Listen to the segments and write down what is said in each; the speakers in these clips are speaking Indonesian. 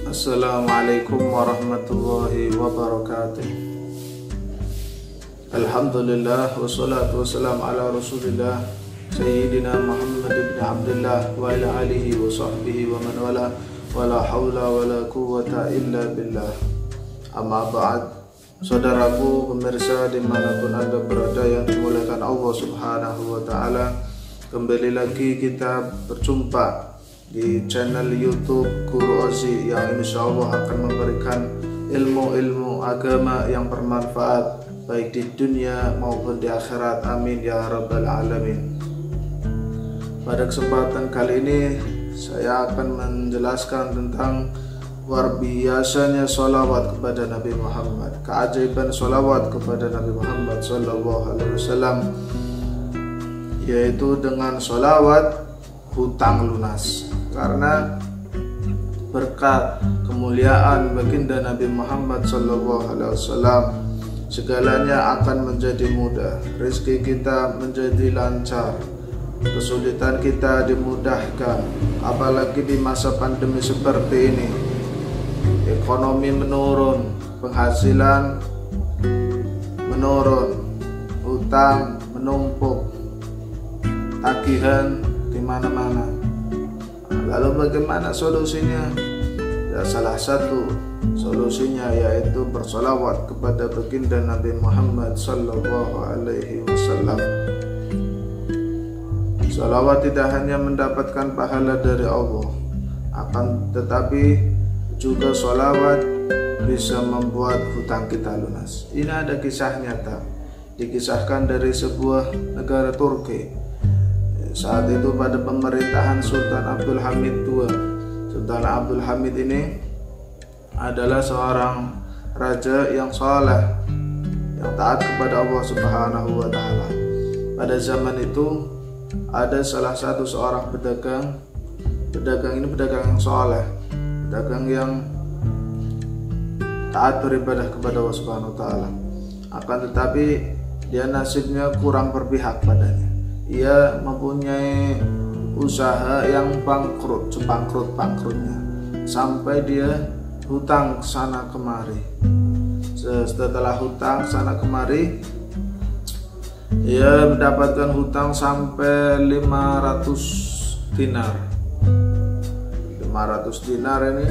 Assalamualaikum warahmatullahi wabarakatuh. Alhamdulillah wassalatu wassalamu ala Rasulillah Sayyidina Muhammad ibn Abdullah wa ala alihi wa sahbihi wa man wala wala hawla wala quwwata illa billah. Amma ba'd. Saudaraku pemirsa dimanapun Anda berada yang dimuliakan Allah subhanahu wa ta'ala, kembali lagi kita berjumpa di channel YouTube Guru Ozi yang insya Allah akan memberikan ilmu-ilmu agama yang bermanfaat baik di dunia maupun di akhirat. Amin ya rabbal alamin. Pada kesempatan kali ini saya akan menjelaskan tentang luar biasanya sholawat kepada Nabi Muhammad, keajaiban sholawat kepada Nabi Muhammad Sallallahu Alaihi Wasallam, yaitu dengan sholawat hutang lunas. Karena berkat kemuliaan baginda Nabi Muhammad Sallallahu Alaihi Wasallam, segalanya akan menjadi mudah, rezeki kita menjadi lancar, kesulitan kita dimudahkan. Apalagi di masa pandemi seperti ini, ekonomi menurun, penghasilan menurun, hutang menumpuk, tagihan di mana-mana. Lalu bagaimana solusinya? Ya, salah satu solusinya yaitu bersolawat kepada baginda Nabi Muhammad Sallallahu Alaihi Wasallam. Salawat tidak hanya mendapatkan pahala dari Allah, akan tetapi juga salawat bisa membuat hutang kita lunas. Ini ada kisah nyata, dikisahkan dari sebuah negara Turki. Saat itu pada pemerintahan Sultan Abdul Hamid II. Sultan Abdul Hamid ini adalah seorang raja yang saleh, yang taat kepada Allah Subhanahu wa taala. Pada zaman itu ada salah satu seorang pedagang. Pedagang ini pedagang yang saleh, pedagang yang taat beribadah kepada Allah Subhanahu wa taala. Akan tetapi dia nasibnya kurang berpihak padanya. Ia mempunyai usaha yang bangkrutnya sampai dia hutang sana kemari. Setelah hutang sana kemari, ia mendapatkan hutang sampai 500 dinar. 500 dinar ini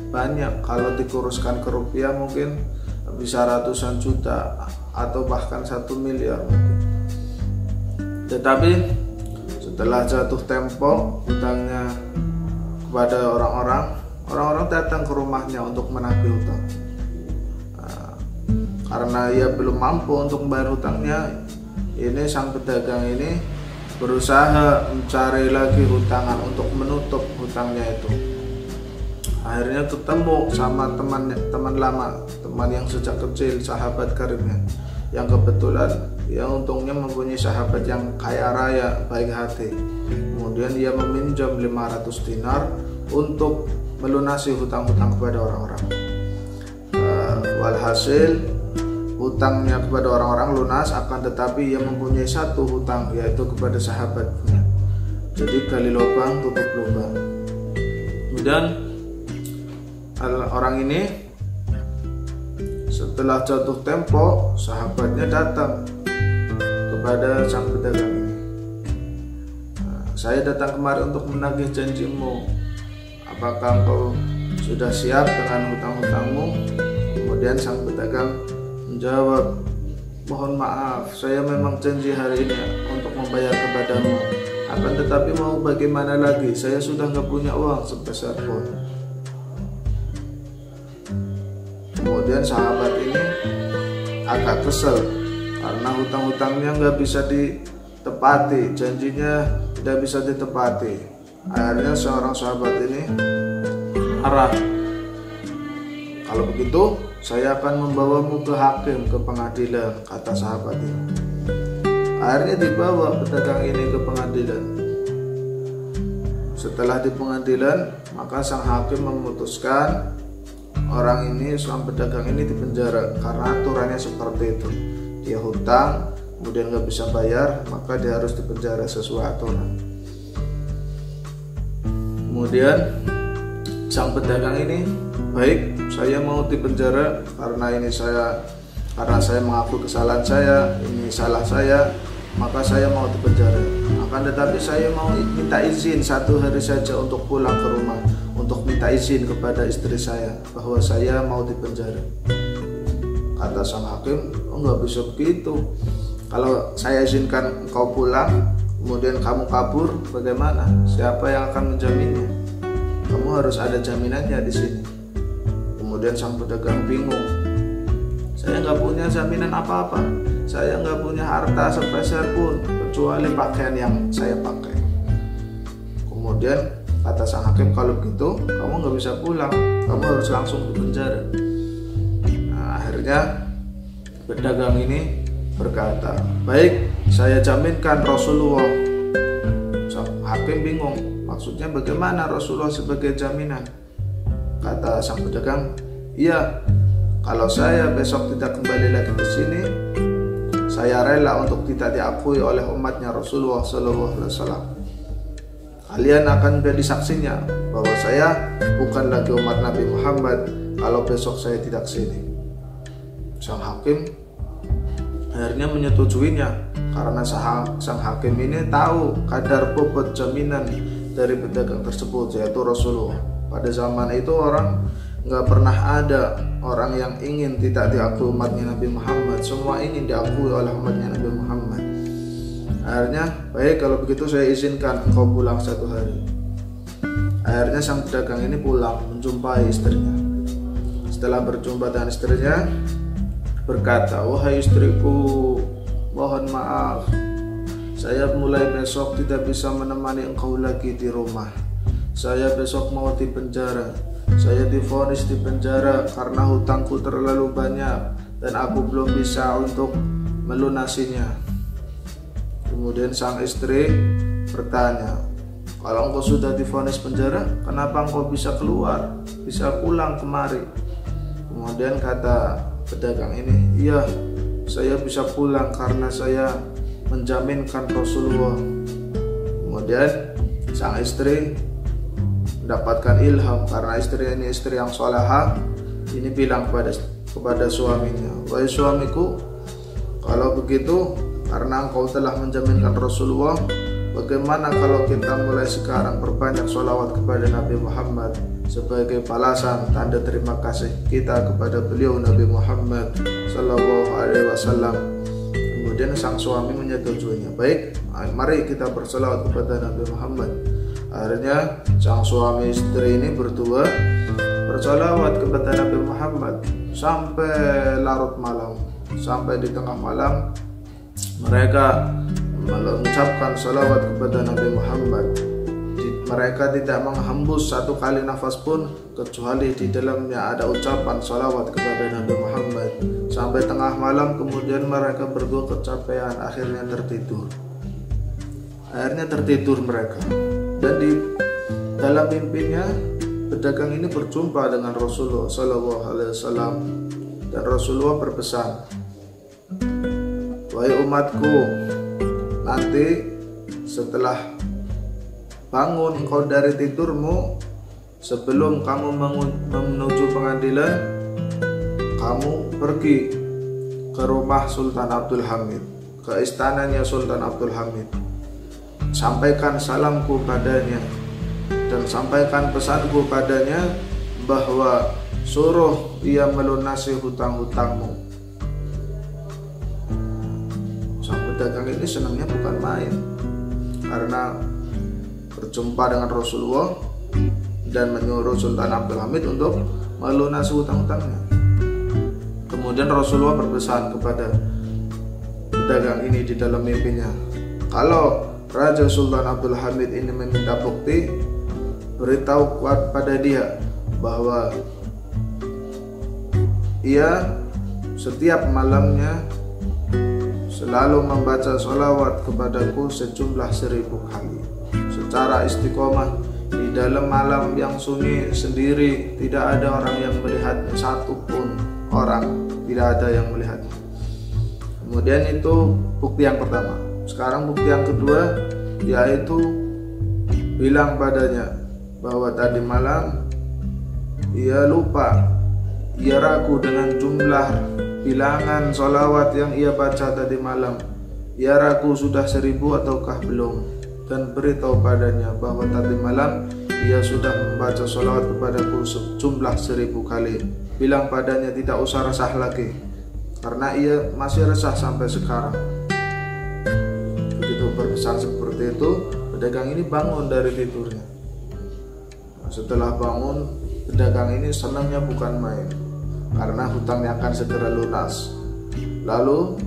banyak, kalau dikuruskan ke rupiah mungkin bisa ratusan juta atau bahkan 1 miliar mungkin. Tetapi setelah jatuh tempo hutangnya kepada orang-orang datang ke rumahnya untuk menagih hutang. Karena ia belum mampu untuk membayar hutangnya, ini sang pedagang ini berusaha mencari lagi hutangan untuk menutup hutangnya itu. Akhirnya ketemu sama teman lama, teman yang sejak kecil, sahabat karibnya, yang kebetulan ya untungnya mempunyai sahabat yang kaya raya, baik hati. Kemudian dia meminjam 500 dinar untuk melunasi hutang-hutang kepada orang-orang. Walhasil hutangnya kepada orang-orang lunas, akan tetapi ia mempunyai satu hutang, yaitu kepada sahabatnya. Jadi gali lubang tutup lubang. Kemudian orang ini setelah jatuh tempo, sahabatnya datang kepada sang pedagang ini. Saya datang kemari untuk menagih janjimu. Apakah engkau sudah siap dengan hutang-hutangmu? Kemudian sang pedagang menjawab, mohon maaf, saya memang janji hari ini untuk membayar kepadamu. Akan tetapi mau bagaimana lagi? Saya sudah nggak punya uang sebesar pun. Kemudian sahabat ini agak kesel karena hutang-hutangnya nggak bisa ditepati, janjinya tidak bisa ditepati. Akhirnya seorang sahabat ini marah. Kalau begitu saya akan membawamu ke hakim, ke pengadilan, kata sahabat ini. Akhirnya dibawa pedagang ini ke pengadilan. Setelah di pengadilan, maka sang hakim memutuskan orang ini, sang pedagang ini dipenjara karena aturannya seperti itu. Dia hutang, kemudian nggak bisa bayar, maka dia harus dipenjara sesuai aturan. Kemudian sang pedagang ini, baik, saya mau dipenjara karena saya mengaku kesalahan saya, ini salah saya, maka saya mau dipenjara. Akan tetapi saya mau minta izin 1 hari saja untuk pulang ke rumah, untuk minta izin kepada istri saya bahwa saya mau dipenjara. Kata sang hakim, nggak bisa begitu. Kalau saya izinkan engkau pulang, kemudian kamu kabur, bagaimana? Siapa yang akan menjaminnya? Kamu harus ada jaminannya di sini. Kemudian sang pedagang bingung. Saya nggak punya jaminan apa-apa. Saya nggak punya harta sepeser pun kecuali pakaian yang saya pakai. Kemudian kata sang hakim, kalau begitu kamu nggak bisa pulang. Kamu harus langsung ke penjara. Nah, akhirnya pedagang ini berkata, baik, saya jaminkan Rasulullah. Sang hakim bingung. Maksudnya bagaimana Rasulullah sebagai jaminan? Kata sang pedagang, iya, kalau saya besok tidak kembali lagi ke sini, saya rela untuk tidak diakui oleh umatnya Rasulullah SAW. Kalian akan menjadi saksinya bahwa saya bukan lagi umat Nabi Muhammad kalau besok saya tidak sini. Sang hakim akhirnya menyetujuinya karena sang hakim ini tahu kadar bobot jaminan dari pedagang tersebut, yaitu Rasulullah. Pada zaman itu nggak pernah ada orang yang ingin tidak diakui umatnya Nabi Muhammad. Semua ingin diakui oleh umatnya Nabi Muhammad. Akhirnya, baik, kalau begitu saya izinkan engkau pulang 1 hari. Akhirnya sang pedagang ini pulang menjumpai istrinya. Setelah berjumpa dengan istrinya, berkata, wahai istriku, mohon maaf, saya mulai besok tidak bisa menemani engkau lagi di rumah. Saya besok mau dipenjara. Saya divonis dipenjara karena hutangku terlalu banyak dan aku belum bisa untuk melunasinya. Kemudian sang istri bertanya, kalau engkau sudah divonis penjara, kenapa engkau bisa keluar, bisa pulang kemari? Kemudian kata pedagang ini, iya, saya bisa pulang karena saya menjaminkan Rasulullah. Kemudian sang istri mendapatkan ilham karena istri ini istri yang salehah. Ini bilang kepada suaminya, wahai suamiku, kalau begitu karena engkau telah menjaminkan Rasulullah, bagaimana kalau kita mulai sekarang berbanyak sholawat kepada Nabi Muhammad sebagai balasan tanda terima kasih kita kepada beliau Nabi Muhammad Sallallahu Alaihi Wasallam. Kemudian sang suami menyetujuinya, baik, mari kita berselawat kepada Nabi Muhammad. Akhirnya sang suami istri ini berdua berselawat kepada Nabi Muhammad sampai larut malam. Sampai di tengah malam mereka mengucapkan selawat kepada Nabi Muhammad. Mereka tidak menghembus 1 kali nafas pun kecuali di dalamnya ada ucapan salawat kepada Nabi Muhammad. Sampai tengah malam kemudian mereka berdua kecapean, akhirnya tertidur mereka. Dan di dalam mimpinya pedagang ini berjumpa dengan Rasulullah SAW, dan Rasulullah berpesan, wahai umatku, nanti setelah bangun kau dari tidurmu, sebelum kamu menuju pengadilan, kamu pergi ke rumah Sultan Abdul Hamid, ke istananya Sultan Abdul Hamid. Sampaikan salamku padanya dan sampaikan pesanku padanya bahwa suruh ia melunasi hutang-hutangmu. Sang pedagang ini senangnya bukan main karena berjumpa dengan Rasulullah dan menyuruh Sultan Abdul Hamid untuk melunasi hutang-hutangnya. Kemudian Rasulullah berpesan kepada pedagang ini di dalam mimpinya, kalau Raja Sultan Abdul Hamid ini meminta bukti, beritahu pada dia bahwa ia setiap malamnya selalu membaca sholawat kepadaku sejumlah 1000 kali secara istiqomah di dalam malam yang sunyi sendiri, tidak ada orang yang melihatnya, satupun orang tidak ada yang melihatnya. Kemudian itu bukti yang pertama. Sekarang bukti yang kedua, yaitu bilang padanya bahwa tadi malam ia lupa, ia ragu dengan jumlah bilangan sholawat yang ia baca tadi malam. Ia ragu sudah 1000 ataukah belum, dan beritahu padanya bahwa tadi malam ia sudah membaca sholawat kepadaku sejumlah 1000 kali. Bilang padanya tidak usah resah lagi, karena ia masih resah sampai sekarang. Begitu berpesan seperti itu, pedagang ini bangun dari tidurnya. Setelah bangun, pedagang ini senangnya bukan main, karena hutangnya akan segera lunas. Lalu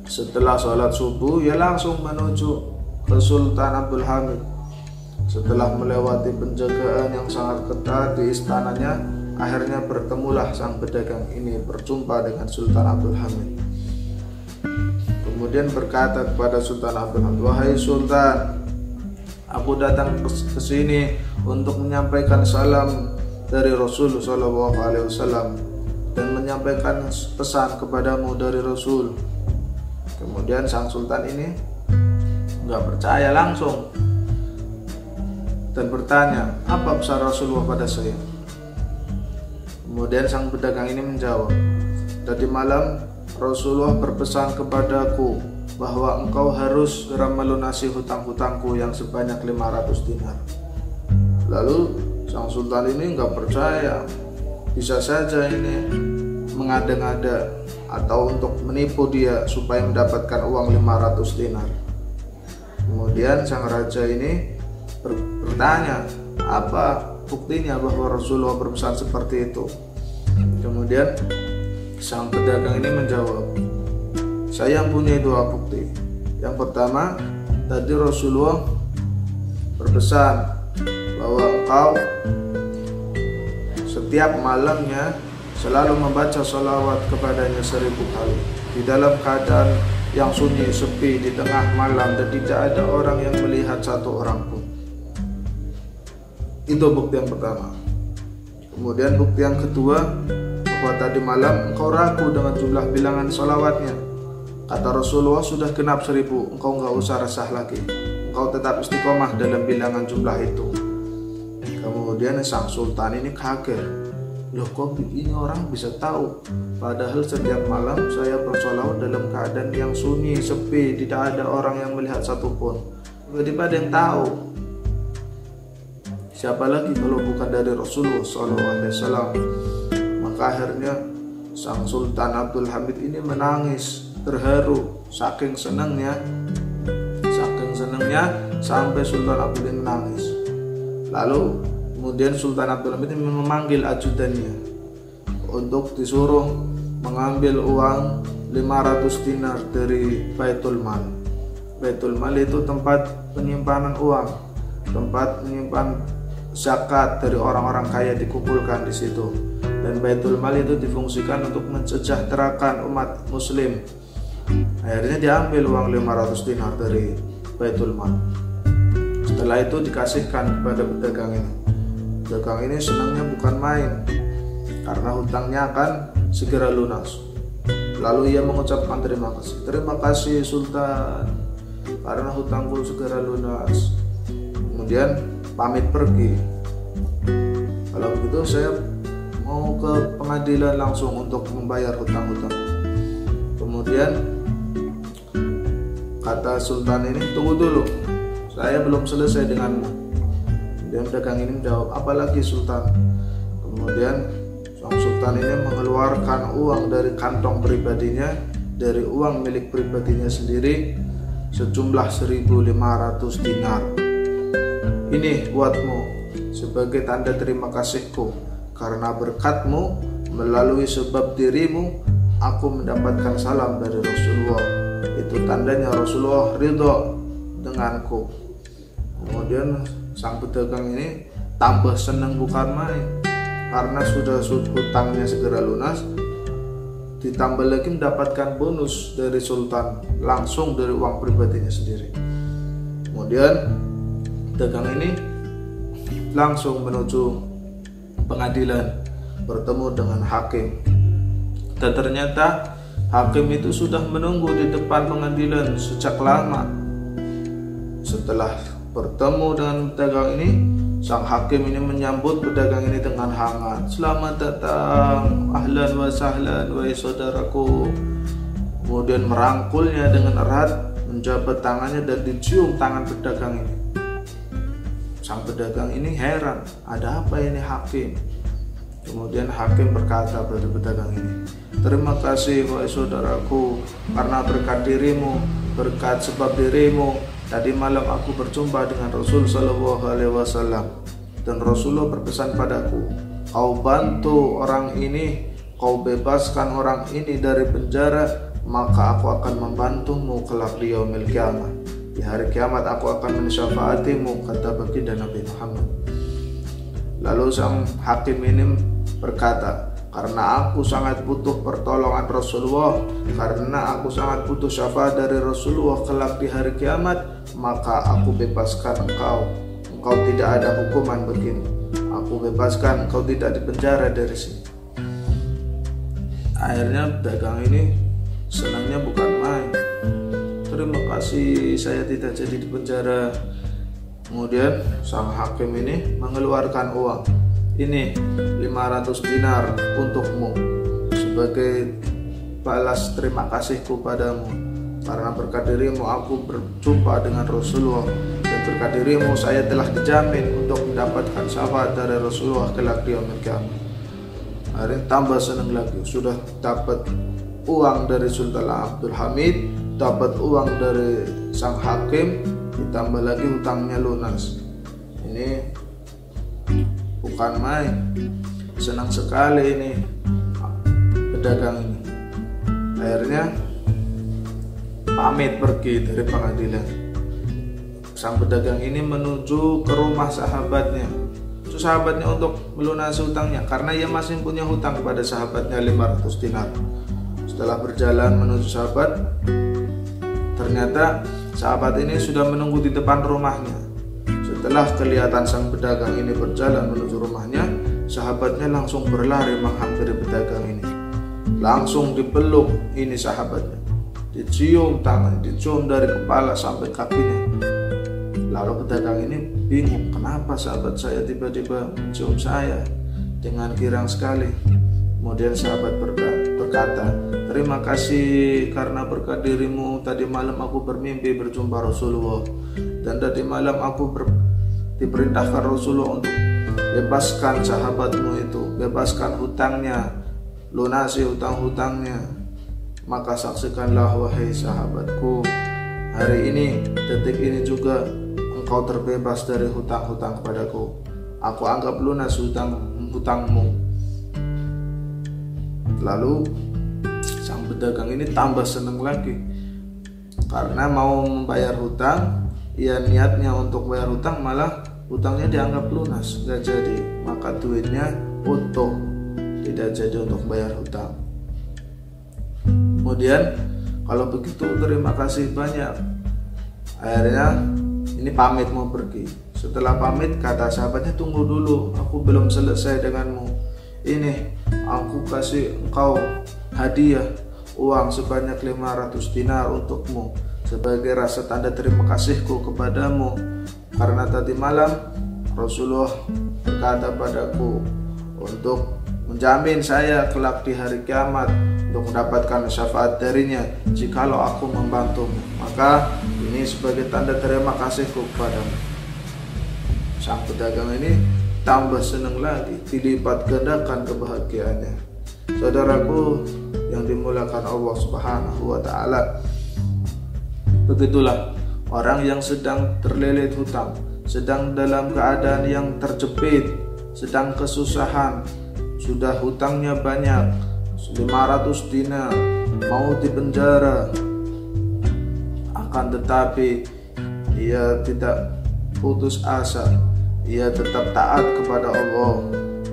setelah sholat subuh, ia langsung menuju ke Sultan Abdul Hamid. Setelah melewati penjagaan yang sangat ketat di istananya, akhirnya bertemulah sang pedagang ini berjumpa dengan Sultan Abdul Hamid. Kemudian berkata kepada Sultan Abdul Hamid, "Wahai Sultan, aku datang ke sini untuk menyampaikan salam dari Rasul Shallallahu Alaihi Wasallam dan menyampaikan pesan kepadamu dari Rasul." Kemudian sang sultan ini nggak percaya langsung dan bertanya, "Apa pesan Rasulullah pada saya?" Kemudian sang pedagang ini menjawab, "Tadi malam Rasulullah berpesan kepadaku bahwa engkau harus segera melunasi hutang-hutangku yang sebanyak 500 dinar. Lalu sang sultan ini nggak percaya, bisa saja ini mengada-ngada atau untuk menipu dia supaya mendapatkan uang 500 dinar. Kemudian sang raja ini bertanya, apa buktinya bahwa Rasulullah berpesan seperti itu? Kemudian sang pedagang ini menjawab, "Saya punya 2 bukti. Yang pertama, tadi Rasulullah berpesan bahwa engkau setiap malamnya selalu membaca sholawat kepadanya 1000 kali di dalam keadaan yang sunyi, sepi, di tengah malam, dan tidak ada orang yang melihat satu orang pun." Itu bukti yang pertama. Kemudian bukti yang kedua, bahwa tadi malam engkau ragu dengan jumlah bilangan sholawatnya. Kata Rasulullah, sudah genap 1000, engkau nggak usah resah lagi, engkau tetap istiqomah dalam bilangan jumlah itu. Kemudian sang sultan ini kaget, "Loh, kok ini orang bisa tahu? Padahal setiap malam saya bersolawat dalam keadaan yang sunyi, sepi, tidak ada orang yang melihat satupun. Tiba-tiba ada yang tahu. Siapa lagi kalau bukan dari Rasulullah SAW?" Maka akhirnya sang Sultan Abdul Hamid ini menangis, terharu, saking senangnya sampai Sultan Abdul ini menangis. Lalu kemudian Sultan Abdul Hamid ini memanggil ajudannya untuk disuruh mengambil uang 500 dinar dari Baitul Mal. Baitul Mal itu tempat penyimpanan uang, tempat menyimpan zakat dari orang-orang kaya dikumpulkan di situ. Dan Baitul Mal itu difungsikan untuk mensejahterakan umat muslim. Akhirnya diambil uang 500 dinar dari Baitul Mal. Setelah itu dikasihkan kepada pedagang ini. Pedagang ini senangnya bukan main, karena hutangnya akan segera lunas. Lalu ia mengucapkan terima kasih. "Terima kasih Sultan, karena hutangku segera lunas." Kemudian pamit pergi. "Kalau begitu saya mau ke pengadilan langsung untuk membayar hutang-hutang." Kemudian kata Sultan ini, "Tunggu dulu, saya belum selesai denganmu." Dan pedagang ini menjawab, "Apalagi Sultan?" Kemudian sang Sultan ini mengeluarkan uang dari kantong pribadinya, dari uang milik pribadinya sendiri, sejumlah 1500 dinar. "Ini buatmu sebagai tanda terima kasihku, karena berkatmu, melalui sebab dirimu, aku mendapatkan salam dari Rasulullah. Itu tandanya Rasulullah ridho denganku." Kemudian sang pedagang ini tambah senang bukan main, karena sudah hutangnya segera lunas, ditambah lagi mendapatkan bonus dari Sultan langsung dari uang pribadinya sendiri. Kemudian pedagang ini langsung menuju pengadilan, bertemu dengan hakim. Dan ternyata hakim itu sudah menunggu di depan pengadilan sejak lama. Setelah bertemu dengan pedagang ini, sang hakim ini menyambut pedagang ini dengan hangat. Selamat datang, ahlan wa sahlan, wahai saudaraku. Kemudian merangkulnya dengan erat, menjabat tangannya dan dicium tangan pedagang ini. Sang pedagang ini heran, ada apa ini hakim? Kemudian hakim berkata pada pedagang ini, terima kasih wahai saudaraku, karena berkat dirimu, berkat sebab dirimu, tadi malam aku berjumpa dengan Rasul Sallallahu Alaihi Wasallam dan Rasulullah berpesan padaku, kau bantu orang ini, kau bebaskan orang ini dari penjara, maka aku akan membantumu kelak di yaumil kiamat. Di hari kiamat aku akan mensyafaatimu, kata baginda Nabi Muhammad. Lalu sang hakim ini berkata, karena aku sangat butuh pertolongan Rasulullah, karena aku sangat butuh syafaat dari Rasulullah kelak di hari kiamat, maka aku bebaskan engkau. Engkau tidak ada hukuman begini. Aku bebaskan, engkau tidak dipenjara dari sini. Akhirnya pedagang ini senangnya bukan main. Terima kasih, saya tidak jadi dipenjara. Kemudian sang hakim ini mengeluarkan uang. Ini 500 dinar untukmu sebagai balas terima kasihku padamu, karena berkat dirimu aku berjumpa dengan Rasulullah, dan berkat dirimu saya telah dijamin untuk mendapatkan syafaat dari Rasulullah kelak di yaumil kiamat. Hari ini tambah senang lagi, sudah dapat uang dari Sultan Abdul Hamid, dapat uang dari sang hakim, ditambah lagi hutangnya lunas. Ini bukan main, senang sekali ini pedagang ini. Akhirnya pamit pergi dari pengadilan. Sang pedagang ini menuju ke rumah sahabatnya. Itu sahabatnya untuk melunasi hutangnya, karena ia masih punya hutang kepada sahabatnya 500 dinar. Setelah berjalan menuju sahabat, ternyata sahabat ini sudah menunggu di depan rumahnya. Setelah kelihatan sang pedagang ini berjalan menuju rumahnya, sahabatnya langsung berlari menghampiri pedagang ini. Langsung dipeluk ini sahabatnya, dicium tangan, dicium dari kepala sampai kakinya. Lalu pedagang ini bingung, kenapa sahabat saya tiba-tiba mencium saya dengan girang sekali. Kemudian sahabat berkata, terima kasih karena berkat dirimu tadi malam aku bermimpi berjumpa Rasulullah, dan tadi malam aku diperintahkan Rasulullah untuk bebaskan sahabatmu itu, bebaskan hutangnya, lunasi hutang-hutangnya. Maka saksikanlah wahai sahabatku, hari ini, detik ini juga engkau terbebas dari hutang-hutang kepadaku. Aku anggap lunas hutangmu. Lalu sang pedagang ini tambah senang lagi, karena mau membayar hutang. Ia niatnya untuk bayar hutang, malah hutangnya dianggap lunas, nggak jadi. Maka duitnya utuh, tidak jadi untuk bayar hutang. Kemudian kalau begitu terima kasih banyak. Akhirnya ini pamit mau pergi. Setelah pamit kata sahabatnya, tunggu dulu, aku belum selesai denganmu. Ini aku kasih engkau hadiah uang sebanyak 500 dinar untukmu sebagai rasa tanda terima kasihku kepadamu, karena tadi malam Rasulullah berkata padaku untuk menjamin saya kelak di hari kiamat untuk mendapatkan syafaat darinya jikalau aku membantumu. Maka ini sebagai tanda terima kasihku kepadamu. Sang pedagang ini tambah senang lagi, dilipat gandakan kebahagiaannya. Saudaraku yang dimuliakan Allah Subhanahu wa taala, begitulah orang yang sedang terlilit hutang, sedang dalam keadaan yang terjepit, sedang kesusahan, sudah hutangnya banyak, 500 dinar, mau dipenjara, akan tetapi ia tidak putus asa, ia tetap taat kepada Allah,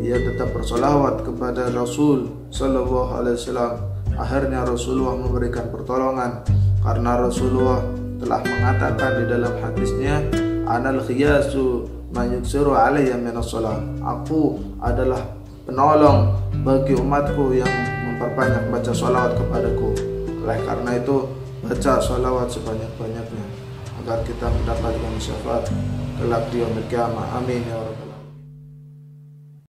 ia tetap bersolawat kepada Rasul Sallallahu Alaihi Wasallam. Akhirnya Rasulullah memberikan pertolongan, karena Rasulullah telah mengatakan di dalam hadisnya, anal khiyasu man yuksiru alayya minas shalah. Aku adalah penolong bagi umatku yang memperbanyak baca sholawat kepadaku. Oleh karena itu baca sholawat sebanyak-banyaknya. agar kita mendapatkan syafaat kelak di yaumil qiyamah. Amin ya rabbal alamin.